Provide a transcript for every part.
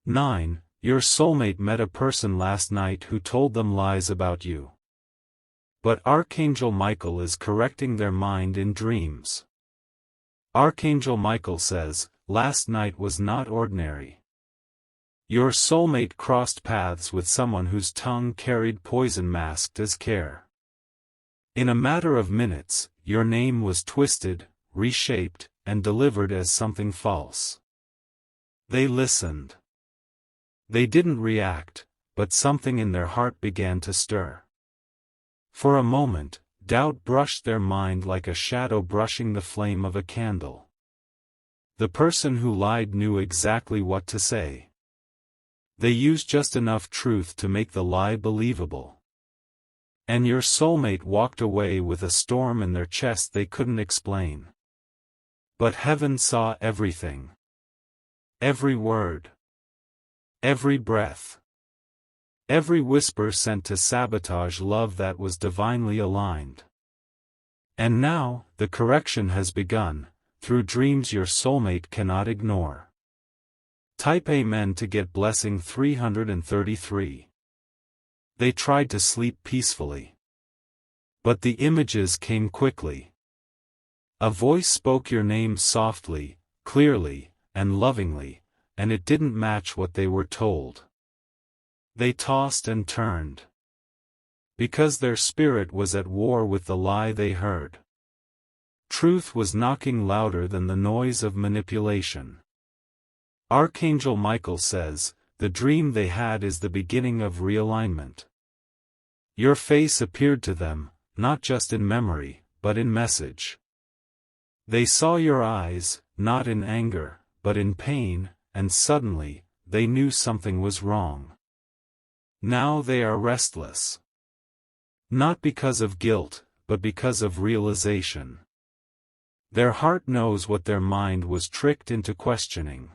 9. Your soulmate met a person last night who told them lies about you. But Archangel Michael is correcting their mind in dreams. Archangel Michael says, last night was not ordinary. Your soulmate crossed paths with someone whose tongue carried poison masked as care. In a matter of minutes, your name was twisted, reshaped, and delivered as something false. They listened. They didn't react, but something in their heart began to stir. For a moment, doubt brushed their mind like a shadow brushing the flame of a candle. The person who lied knew exactly what to say. They used just enough truth to make the lie believable. And your soulmate walked away with a storm in their chest they couldn't explain. But heaven saw everything. Every word. Every breath. Every whisper sent to sabotage love that was divinely aligned. And now, the correction has begun, through dreams your soulmate cannot ignore. Type Amen to get blessing 333. They tried to sleep peacefully. But the images came quickly. A voice spoke your name softly, clearly, and lovingly, and it didn't match what they were told. They tossed and turned. Because their spirit was at war with the lie they heard. Truth was knocking louder than the noise of manipulation. Archangel Michael says, the dream they had is the beginning of realignment. Your face appeared to them, not just in memory, but in message. They saw your eyes, not in anger, but in pain, and suddenly, they knew something was wrong. Now they are restless. Not because of guilt, but because of realization. Their heart knows what their mind was tricked into questioning.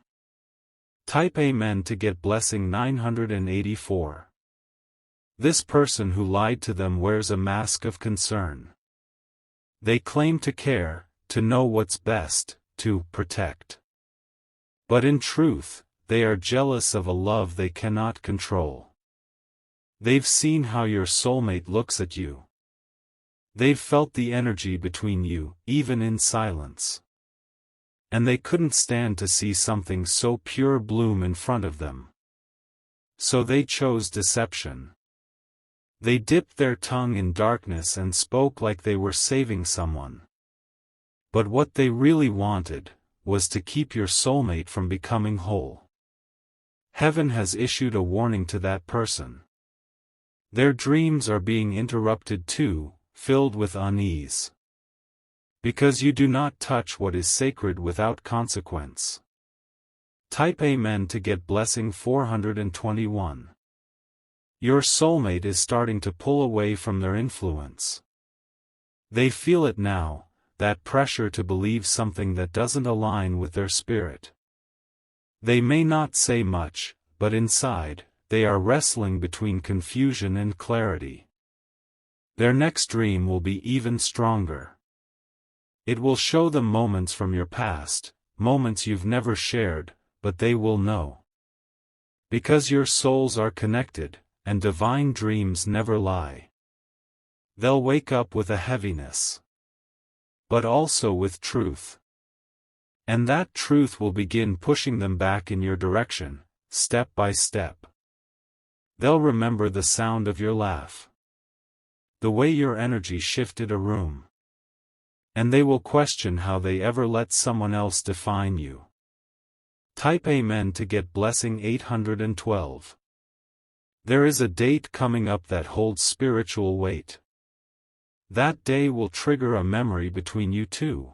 Type Amen to get blessing 984. This person who lied to them wears a mask of concern. They claim to care, to know what's best, to protect. But in truth, they are jealous of a love they cannot control. They've seen how your soulmate looks at you. They've felt the energy between you, even in silence. And they couldn't stand to see something so pure bloom in front of them. So they chose deception. They dipped their tongue in darkness and spoke like they were saving someone. But what they really wanted was to keep your soulmate from becoming whole. Heaven has issued a warning to that person. Their dreams are being interrupted too, filled with unease. Because you do not touch what is sacred without consequence. Type Amen to get blessing 421. Your soulmate is starting to pull away from their influence. They feel it now, that pressure to believe something that doesn't align with their spirit. They may not say much, but inside, they are wrestling between confusion and clarity. Their next dream will be even stronger. It will show them moments from your past, moments you've never shared, but they will know. Because your souls are connected, and divine dreams never lie. They'll wake up with a heaviness. But also with truth. And that truth will begin pushing them back in your direction, step by step. They'll remember the sound of your laugh. The way your energy shifted a room. And they will question how they ever let someone else define you. Type Amen to get blessing 812. There is a date coming up that holds spiritual weight. That day will trigger a memory between you two.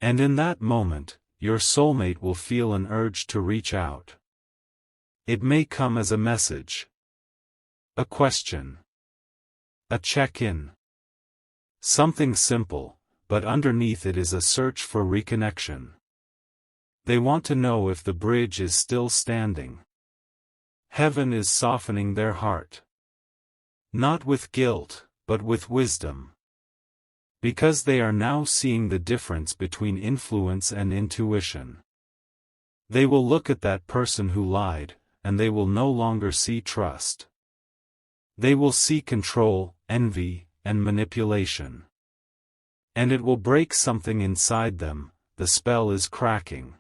And in that moment, your soulmate will feel an urge to reach out. It may come as a message. A question. A check-in. Something simple, but underneath it is a search for reconnection. They want to know if the bridge is still standing. Heaven is softening their heart. Not with guilt, but with wisdom. Because they are now seeing the difference between influence and intuition. They will look at that person who lied, and they will no longer see trust. They will see control, envy, and manipulation. And it will break something inside them. The spell is cracking.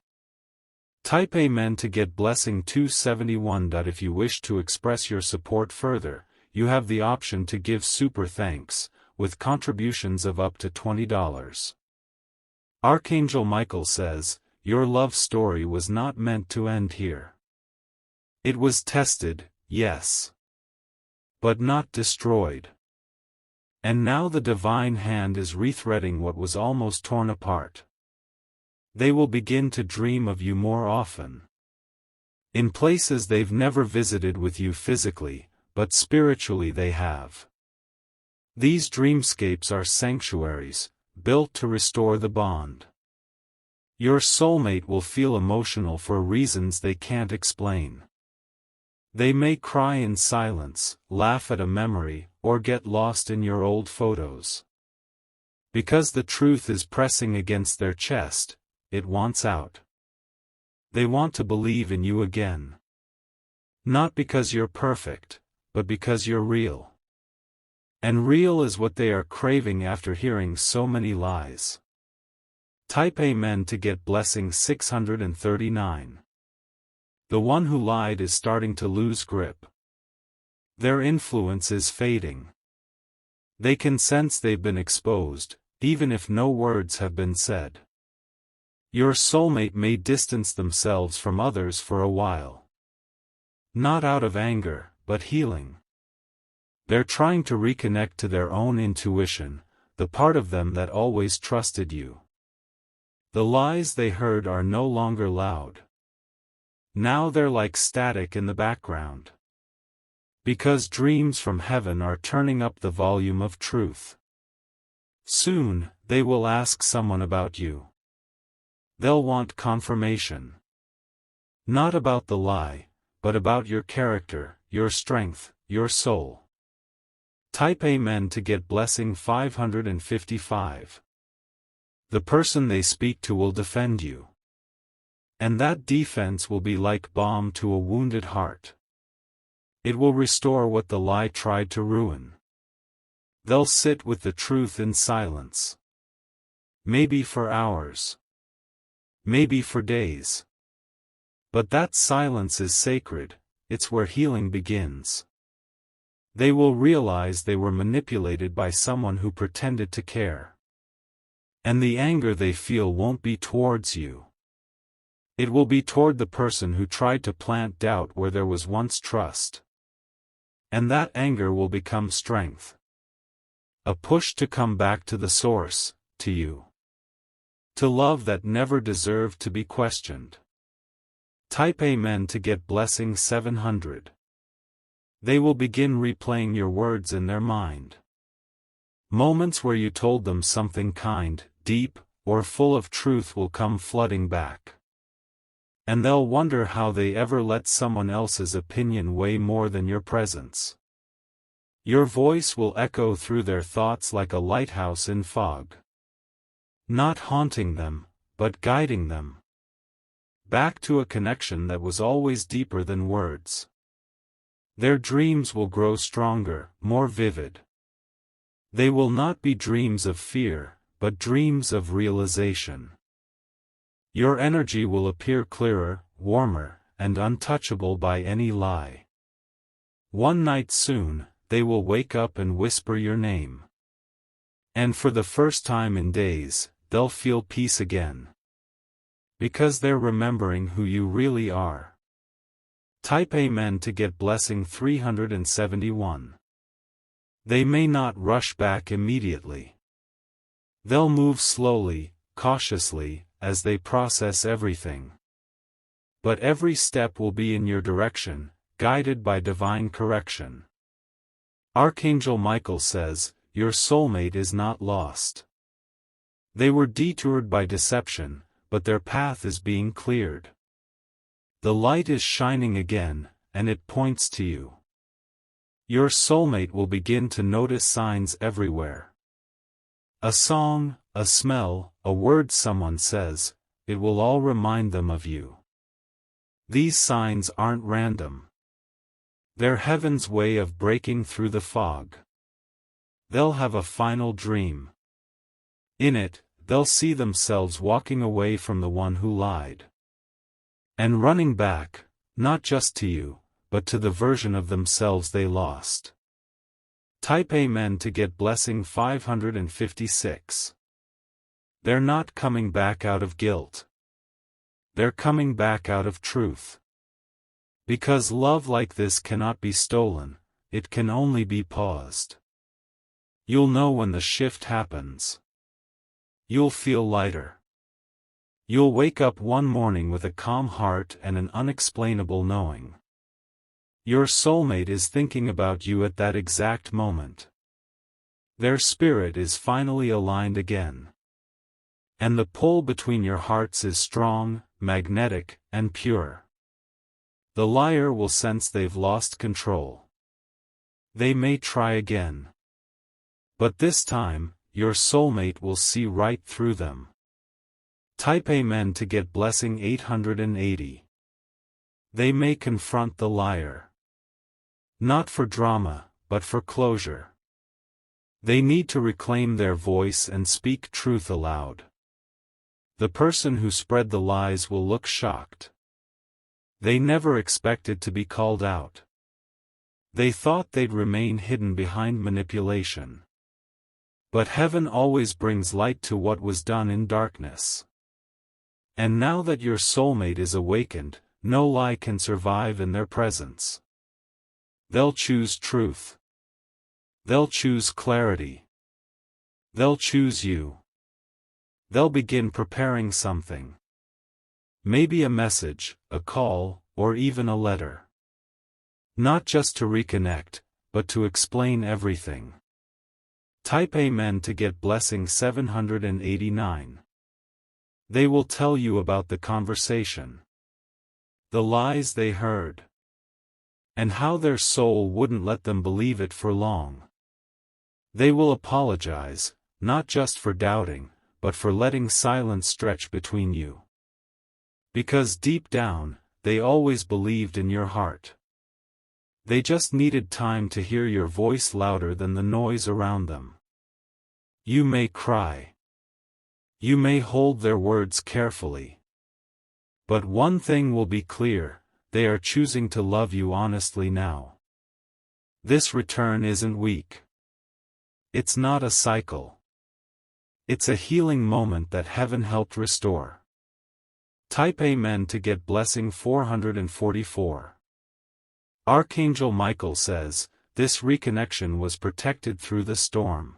Type Amen to get blessing 271. If you wish to express your support further, you have the option to give super thanks, with contributions of up to $20. Archangel Michael says, your love story was not meant to end here. It was tested, yes, but not destroyed. And now the divine hand is rethreading what was almost torn apart. They will begin to dream of you more often. In places they've never visited with you physically, but spiritually they have. These dreamscapes are sanctuaries, built to restore the bond. Your soulmate will feel emotional for reasons they can't explain. They may cry in silence, laugh at a memory, or get lost in your old photos. Because the truth is pressing against their chest, it wants out. They want to believe in you again. Not because you're perfect, but because you're real. And real is what they are craving after hearing so many lies. Type Amen to get blessing 639. The one who lied is starting to lose grip. Their influence is fading. They can sense they've been exposed, even if no words have been said. Your soulmate may distance themselves from others for a while. Not out of anger, but healing. They're trying to reconnect to their own intuition, the part of them that always trusted you. The lies they heard are no longer loud. Now they're like static in the background. Because dreams from heaven are turning up the volume of truth. Soon, they will ask someone about you. They'll want confirmation. Not about the lie, but about your character, your strength, your soul. Type Amen to get blessing 555. The person they speak to will defend you. And that defense will be like balm to a wounded heart. It will restore what the lie tried to ruin. They'll sit with the truth in silence. Maybe for hours. Maybe for days. But that silence is sacred, it's where healing begins. They will realize they were manipulated by someone who pretended to care. And the anger they feel won't be towards you. It will be toward the person who tried to plant doubt where there was once trust. And that anger will become strength. A push to come back to the source, to you. To love that never deserved to be questioned. Type Amen to get blessing 700. They will begin replaying your words in their mind. Moments where you told them something kind, deep, or full of truth will come flooding back. And they'll wonder how they ever let someone else's opinion weigh more than your presence. Your voice will echo through their thoughts like a lighthouse in fog. Not haunting them, but guiding them. Back to a connection that was always deeper than words. Their dreams will grow stronger, more vivid. They will not be dreams of fear, but dreams of realization. Your energy will appear clearer, warmer, and untouchable by any lie. One night soon, they will wake up and whisper your name. And for the first time in days, they'll feel peace again. Because they're remembering who you really are. Type Amen to get blessing 371. They may not rush back immediately. They'll move slowly, cautiously, as they process everything. But every step will be in your direction, guided by divine correction. Archangel Michael says, your soulmate is not lost. They were detoured by deception, but their path is being cleared. The light is shining again, and it points to you. Your soulmate will begin to notice signs everywhere. A song, a smell, a word someone says, it will all remind them of you. These signs aren't random. They're heaven's way of breaking through the fog. They'll have a final dream. In it, they'll see themselves walking away from the one who lied. And running back, not just to you, but to the version of themselves they lost. Type Amen to get blessing 556. They're not coming back out of guilt. They're coming back out of truth. Because love like this cannot be stolen, it can only be paused. You'll know when the shift happens. You'll feel lighter. You'll wake up one morning with a calm heart and an unexplainable knowing. Your soulmate is thinking about you at that exact moment. Their spirit is finally aligned again. And the pull between your hearts is strong, magnetic, and pure. The liar will sense they've lost control. They may try again. But this time, your soulmate will see right through them. Type Amen to get blessing 880. They may confront the liar. Not for drama, but for closure. They need to reclaim their voice and speak truth aloud. The person who spread the lies will look shocked. They never expected to be called out. They thought they'd remain hidden behind manipulation. But heaven always brings light to what was done in darkness. And now that your soulmate is awakened, no lie can survive in their presence. They'll choose truth. They'll choose clarity. They'll choose you. They'll begin preparing something. Maybe a message, a call, or even a letter. Not just to reconnect, but to explain everything. Type Amen to get blessing 789. They will tell you about the conversation. The lies they heard. And how their soul wouldn't let them believe it for long. They will apologize, not just for doubting, but for letting silence stretch between you. Because deep down, they always believed in your heart. They just needed time to hear your voice louder than the noise around them. You may cry. You may hold their words carefully. But one thing will be clear, they are choosing to love you honestly now. This return isn't weak. It's not a cycle. It's a healing moment that heaven helped restore. Type Amen to get blessing 444. Archangel Michael says, this reconnection was protected through the storm.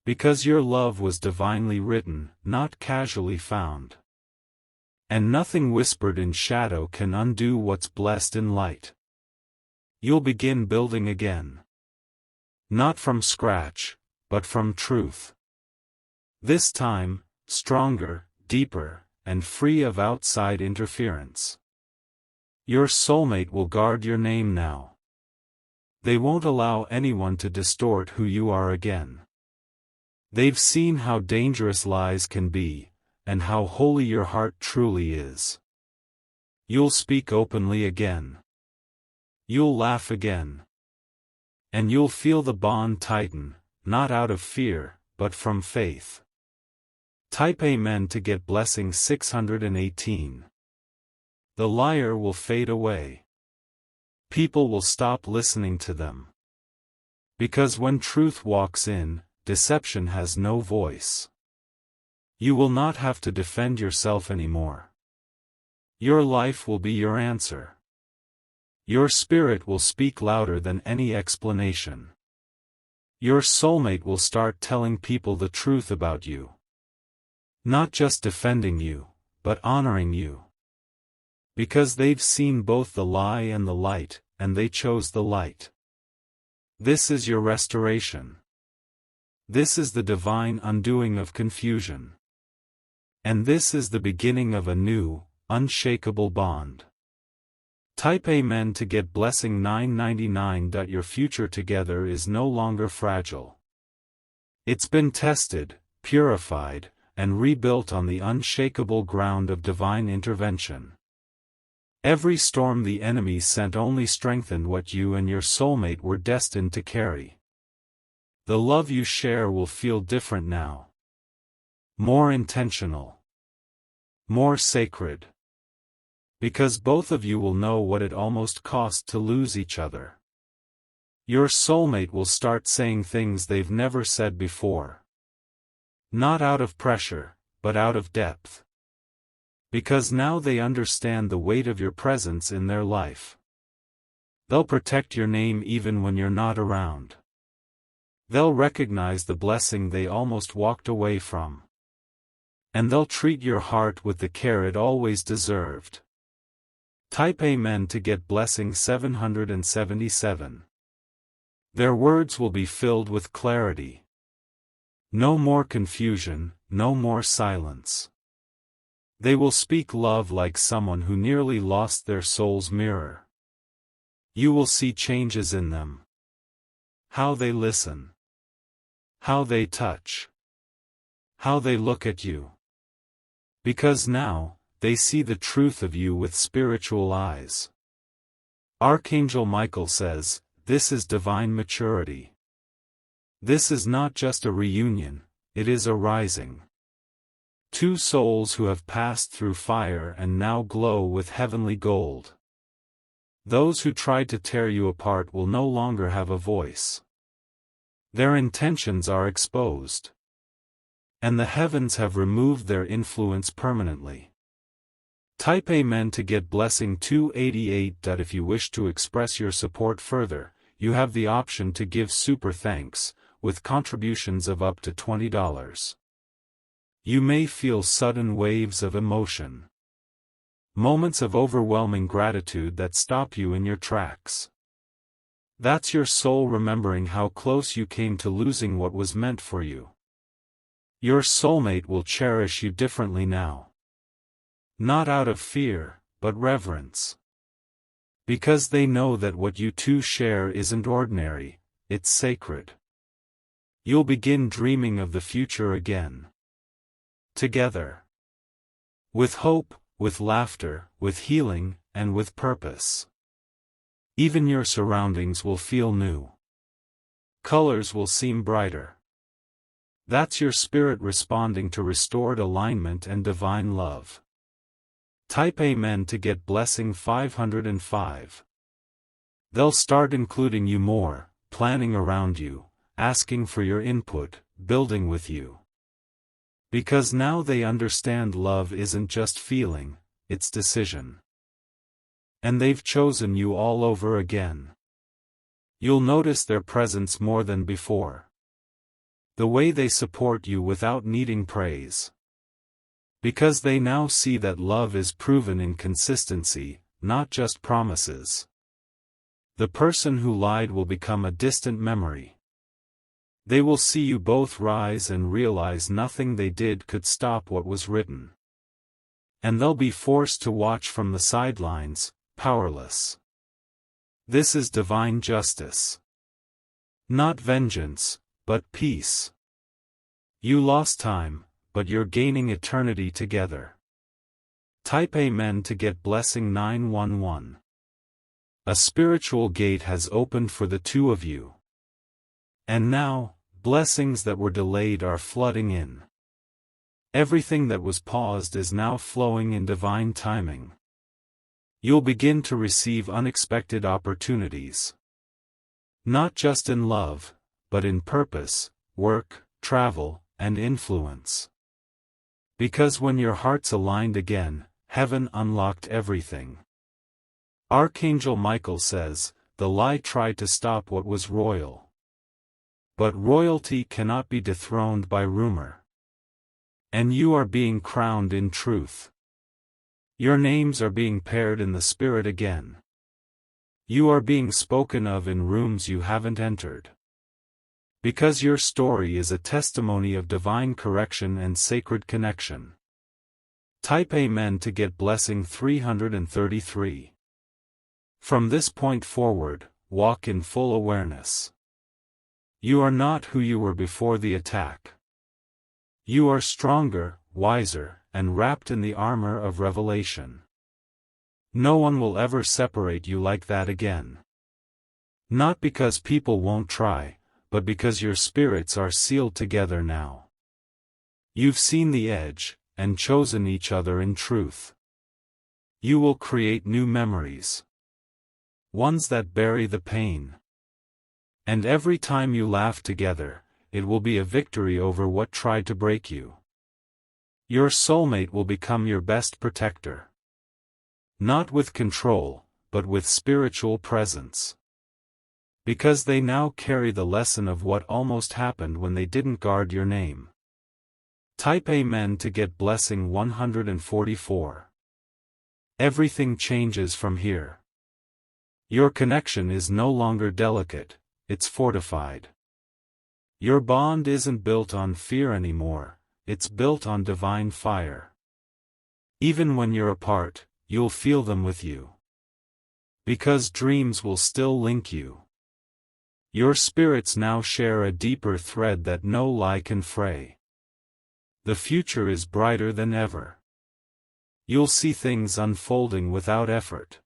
Because your love was divinely written, not casually found. And nothing whispered in shadow can undo what's blessed in light. You'll begin building again. Not from scratch, but from truth. This time, stronger, deeper, and free of outside interference. Your soulmate will guard your name now. They won't allow anyone to distort who you are again. They've seen how dangerous lies can be, and how holy your heart truly is. You'll speak openly again. You'll laugh again. And you'll feel the bond tighten, not out of fear, but from faith. Type Amen to get blessing 618. The liar will fade away. People will stop listening to them. Because when truth walks in, deception has no voice. You will not have to defend yourself anymore. Your life will be your answer. Your spirit will speak louder than any explanation. Your soulmate will start telling people the truth about you. Not just defending you, but honoring you. Because they've seen both the lie and the light, and they chose the light. This is your restoration. This is the divine undoing of confusion. And this is the beginning of a new, unshakable bond. Type Amen to get blessing 999. Your future together is no longer fragile. It's been tested, purified, and rebuilt on the unshakable ground of divine intervention. Every storm the enemy sent only strengthened what you and your soulmate were destined to carry. The love you share will feel different now. More intentional. More sacred. Because both of you will know what it almost cost to lose each other. Your soulmate will start saying things they've never said before. Not out of pressure, but out of depth. Because now they understand the weight of your presence in their life. They'll protect your name even when you're not around. They'll recognize the blessing they almost walked away from. And they'll treat your heart with the care it always deserved. Type Amen to get blessing 777. Their words will be filled with clarity. No more confusion, no more silence. They will speak love like someone who nearly lost their soul's mirror. You will see changes in them. How they listen. How they touch. How they look at you. Because now, they see the truth of you with spiritual eyes. Archangel Michael says, this is divine maturity. This is not just a reunion, it is a rising. Two souls who have passed through fire and now glow with heavenly gold. Those who tried to tear you apart will no longer have a voice. Their intentions are exposed. And the heavens have removed their influence permanently. Type Amen to get blessing 288. If you wish to express your support further, you have the option to give super thanks, with contributions of up to $20. You may feel sudden waves of emotion. Moments of overwhelming gratitude that stop you in your tracks. That's your soul remembering how close you came to losing what was meant for you. Your soulmate will cherish you differently now. Not out of fear, but reverence. Because they know that what you two share isn't ordinary, it's sacred. You'll begin dreaming of the future again. Together. With hope, with laughter, with healing, and with purpose. Even your surroundings will feel new. Colors will seem brighter. That's your spirit responding to restored alignment and divine love. Type Amen to get blessing 505. They'll start including you more, planning around you, asking for your input, building with you. Because now they understand love isn't just feeling, it's decision. And they've chosen you all over again. You'll notice their presence more than before. The way they support you without needing praise. Because they now see that love is proven in consistency, not just promises. The person who lied will become a distant memory. They will see you both rise and realize nothing they did could stop what was written. And they'll be forced to watch from the sidelines, powerless. This is divine justice. Not vengeance, but peace. You lost time, but you're gaining eternity together. Type Amen to get blessing 911. A spiritual gate has opened for the two of you. And now, blessings that were delayed are flooding in. Everything that was paused is now flowing in divine timing. You'll begin to receive unexpected opportunities. Not just in love, but in purpose, work, travel, and influence. Because when your hearts aligned again, heaven unlocked everything. Archangel Michael says, the lie tried to stop what was royal. But royalty cannot be dethroned by rumor. And you are being crowned in truth. Your names are being paired in the spirit again. You are being spoken of in rooms you haven't entered. Because your story is a testimony of divine correction and sacred connection. Type Amen to get blessing 333. From this point forward, walk in full awareness. You are not who you were before the attack. You are stronger, wiser, and wrapped in the armor of revelation. No one will ever separate you like that again. Not because people won't try, but because your spirits are sealed together now. You've seen the edge, and chosen each other in truth. You will create new memories. Ones that bury the pain. And every time you laugh together, it will be a victory over what tried to break you. Your soulmate will become your best protector. Not with control, but with spiritual presence. Because they now carry the lesson of what almost happened when they didn't guard your name. Type Amen to get blessing 144. Everything changes from here. Your connection is no longer delicate, it's fortified. Your bond isn't built on fear anymore, it's built on divine fire. Even when you're apart, you'll feel them with you. Because dreams will still link you. Your spirits now share a deeper thread that no lie can fray. The future is brighter than ever. You'll see things unfolding without effort.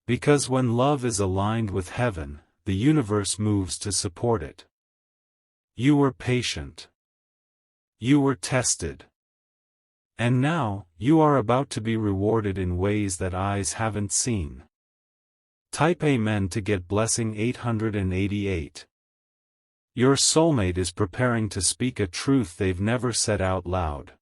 Because when love is aligned with heaven, the universe moves to support it. You were patient. You were tested. And now, you are about to be rewarded in ways that eyes haven't seen. Type Amen to get blessing 888. Your soulmate is preparing to speak a truth they've never said out loud.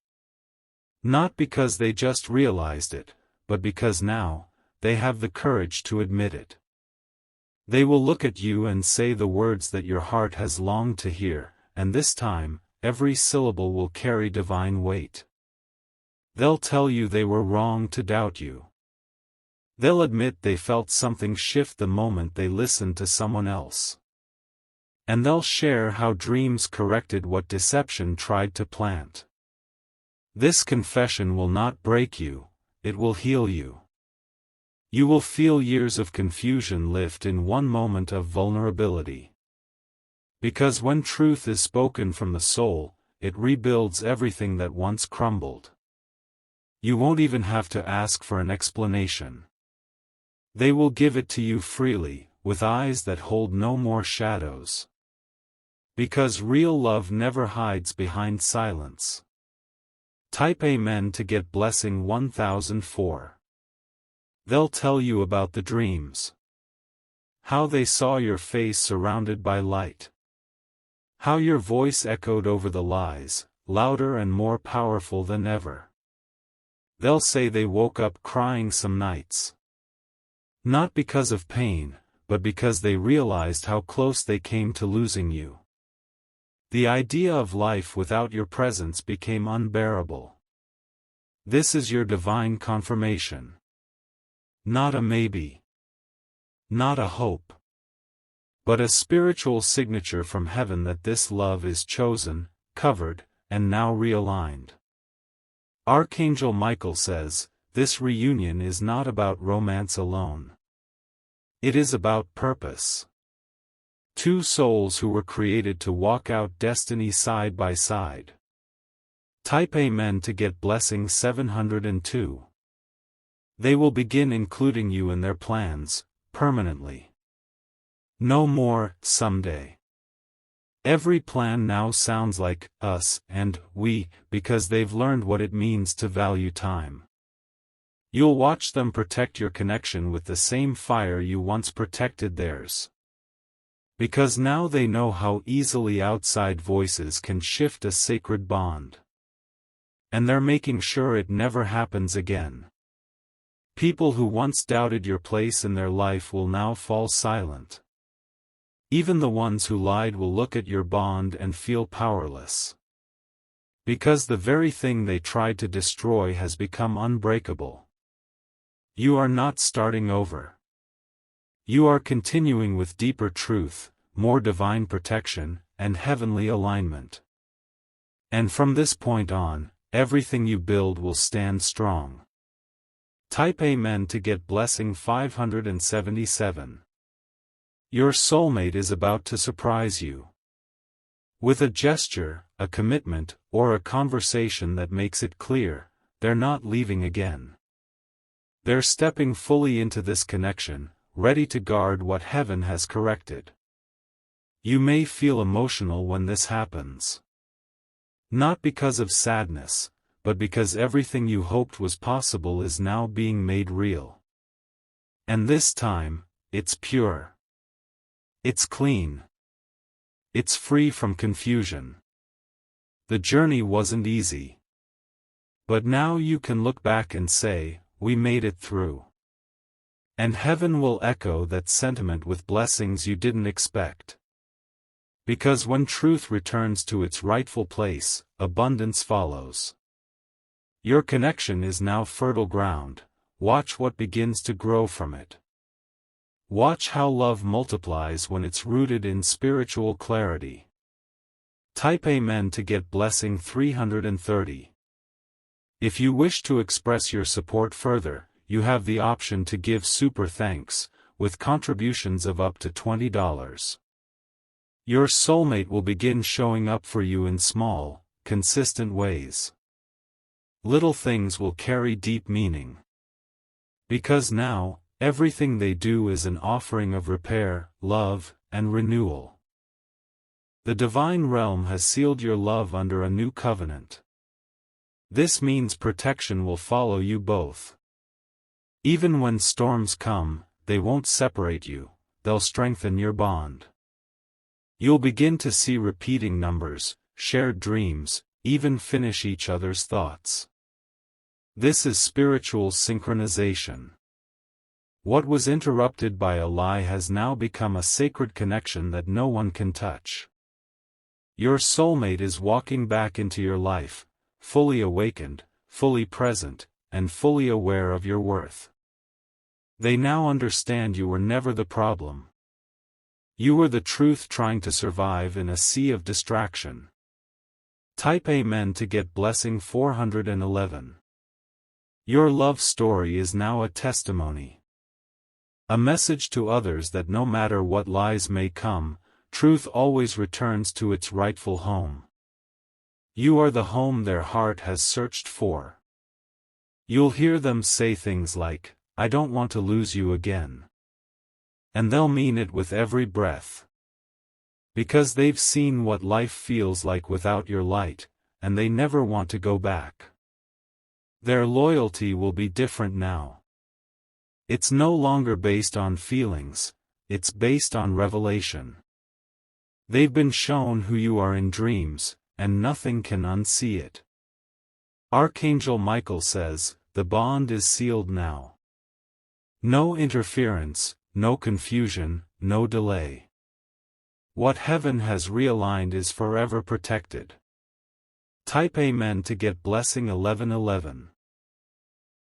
Not because they just realized it, but because now, they have the courage to admit it. They will look at you and say the words that your heart has longed to hear, and this time, every syllable will carry divine weight. They'll tell you they were wrong to doubt you. They'll admit they felt something shift the moment they listened to someone else. And they'll share how dreams corrected what deception tried to plant. This confession will not break you, it will heal you. You will feel years of confusion lift in one moment of vulnerability. Because when truth is spoken from the soul, it rebuilds everything that once crumbled. You won't even have to ask for an explanation. They will give it to you freely, with eyes that hold no more shadows. Because real love never hides behind silence. Type Amen to get blessing 1004. They'll tell you about the dreams. How they saw your face surrounded by light. How your voice echoed over the lies, louder and more powerful than ever. They'll say they woke up crying some nights. Not because of pain, but because they realized how close they came to losing you. The idea of life without your presence became unbearable. This is your divine confirmation. Not a maybe. Not a hope. But a spiritual signature from heaven that this love is chosen, covered, and now realigned. Archangel Michael says, this reunion is not about romance alone. It is about purpose. Two souls who were created to walk out destiny side by side. Type Amen to get blessing 702. They will begin including you in their plans, permanently. No more, someday. Every plan now sounds like us and we, because they've learned what it means to value time. You'll watch them protect your connection with the same fire you once protected theirs. Because now they know how easily outside voices can shift a sacred bond. And they're making sure it never happens again. People who once doubted your place in their life will now fall silent. Even the ones who lied will look at your bond and feel powerless. Because the very thing they tried to destroy has become unbreakable. You are not starting over. You are continuing with deeper truth, more divine protection, and heavenly alignment. And from this point on, everything you build will stand strong. Type Amen to get blessing 577. Your soulmate is about to surprise you. With a gesture, a commitment, or a conversation that makes it clear, they're not leaving again. They're stepping fully into this connection, ready to guard what heaven has corrected. You may feel emotional when this happens. Not because of sadness, but because everything you hoped was possible is now being made real. And this time, it's pure. It's clean. It's free from confusion. The journey wasn't easy. But now you can look back and say, we made it through. And heaven will echo that sentiment with blessings you didn't expect. Because when truth returns to its rightful place, abundance follows. Your connection is now fertile ground. Watch what begins to grow from it. Watch how love multiplies when it's rooted in spiritual clarity. Type Amen to get blessing 330. If you wish to express your support further, you have the option to give super thanks, with contributions of up to $20. Your soulmate will begin showing up for you in small, consistent ways. Little things will carry deep meaning. Because now, everything they do is an offering of repair, love, and renewal. The divine realm has sealed your love under a new covenant. This means protection will follow you both. Even when storms come, they won't separate you, they'll strengthen your bond. You'll begin to see repeating numbers, shared dreams, even finish each other's thoughts. This is spiritual synchronization. What was interrupted by a lie has now become a sacred connection that no one can touch. Your soulmate is walking back into your life, fully awakened, fully present, and fully aware of your worth. They now understand you were never the problem. You were the truth trying to survive in a sea of distraction. Type Amen to get blessing 411. Your love story is now a testimony. A message to others that no matter what lies may come, truth always returns to its rightful home. You are the home their heart has searched for. You'll hear them say things like, I don't want to lose you again. And they'll mean it with every breath. Because they've seen what life feels like without your light, and they never want to go back. Their loyalty will be different now. It's no longer based on feelings, it's based on revelation. They've been shown who you are in dreams, and nothing can unsee it. Archangel Michael says, the bond is sealed now. No interference, no confusion, no delay. What heaven has realigned is forever protected. Type Amen to get blessing 1111.